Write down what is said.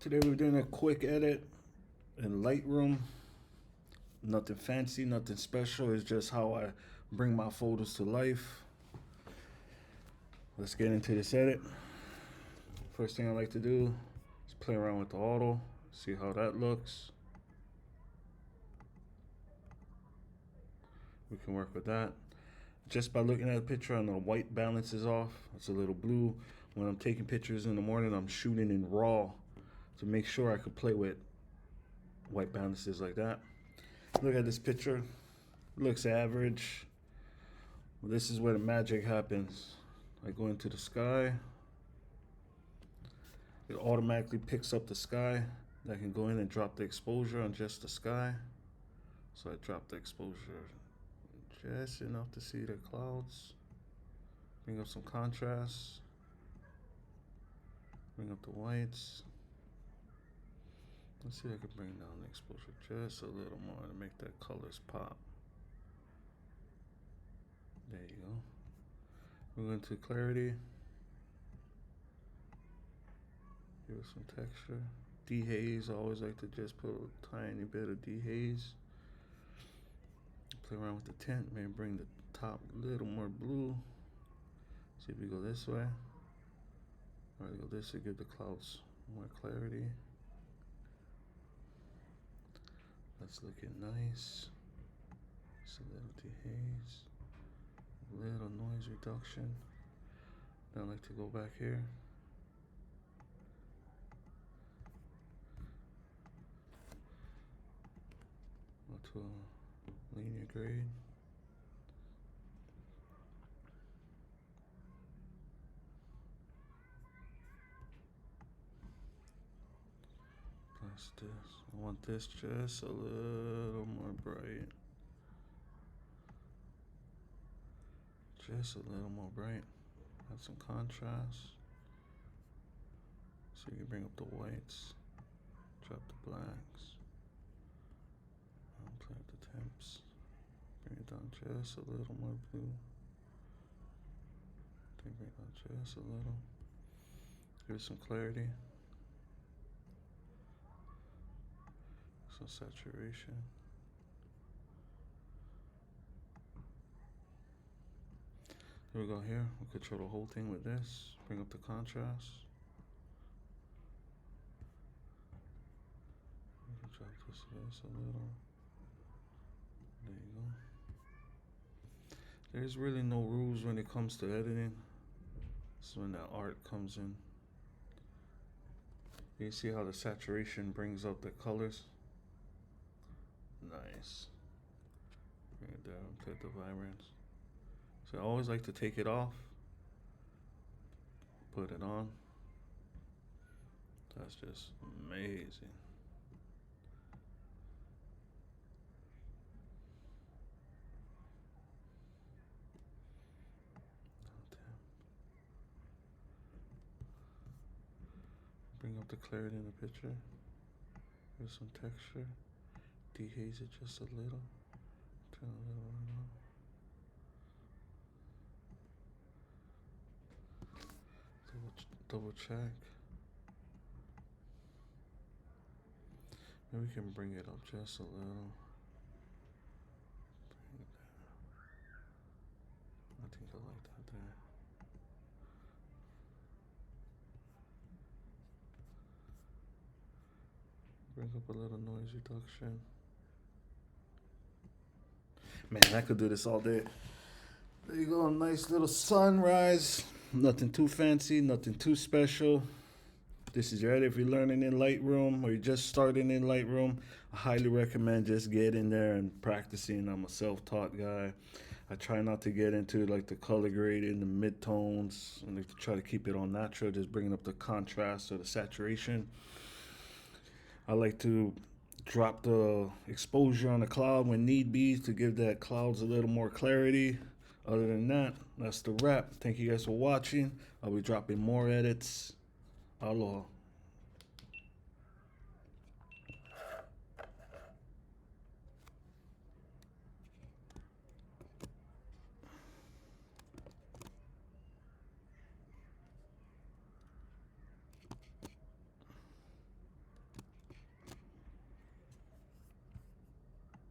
Today we're doing a quick edit in Lightroom. Nothing fancy, nothing special. It's just how I bring my photos to life. Let's get into this edit. First thing I like to do is play around with the auto, see how that looks. We can work with that. Just by looking at the picture, I know the white balance is off. It's a little blue. When I'm taking pictures in the morning, I'm shooting in RAW to make sure I could play with white balances like that. Look at this picture. Looks average. Well, this is where the magic happens. I go into the sky. It automatically picks up the sky. I can go in and drop the exposure on just the sky. So I drop the exposure just enough to see the clouds. Bring up some contrast. Bring up the whites. Let's see if I can bring down the exposure just a little more to make that colors pop. There you go. We're going to clarity. Give it some texture. Dehaze, I always like to just put a tiny bit of dehaze. Play around with the tint, maybe bring the top a little more blue. See if we go this way. Or go this way, give the clouds more clarity. That's looking nice. Just a little dehaze. A little noise reduction. Then I like to go back here. Go to a linear grade. Plus this. I want this just a little more bright. Just a little more bright. Add some contrast. So you can bring up the whites. Drop the blacks. Play with the temps. Bring it down just a little more blue. Then bring it down just a little. Give it some clarity. Some saturation. Here we go here. We'll control the whole thing with this. Bring up the contrast. Drop this just a little. There you go. There's really no rules when it comes to editing. This is when that art comes in. You see how the saturation brings up the colors? Nice. Bring it down, play the vibrance. So I always like to take it off, put it on. That's just amazing. Bring up the clarity in the picture. Give some texture. Dehaze it just a little. Turn a little on. Double check. Maybe we can bring it up just a little. I think I like that there. Bring up a little noise reduction. Man, I could do this all day. There you go, a nice little sunrise. Nothing too fancy, nothing too special. This is your edit. If you're learning in Lightroom or you're just starting in Lightroom, I highly recommend just get in there and practicing. I'm a self-taught guy. I try not to get into like the color grading, the mid-tones. I like to try to keep it all natural, just bringing up the contrast or the saturation. I like to drop the exposure on the cloud when need be to give that clouds a little more clarity. Other than that, that's the wrap. Thank you guys for watching. I'll be dropping more edits. Aloha.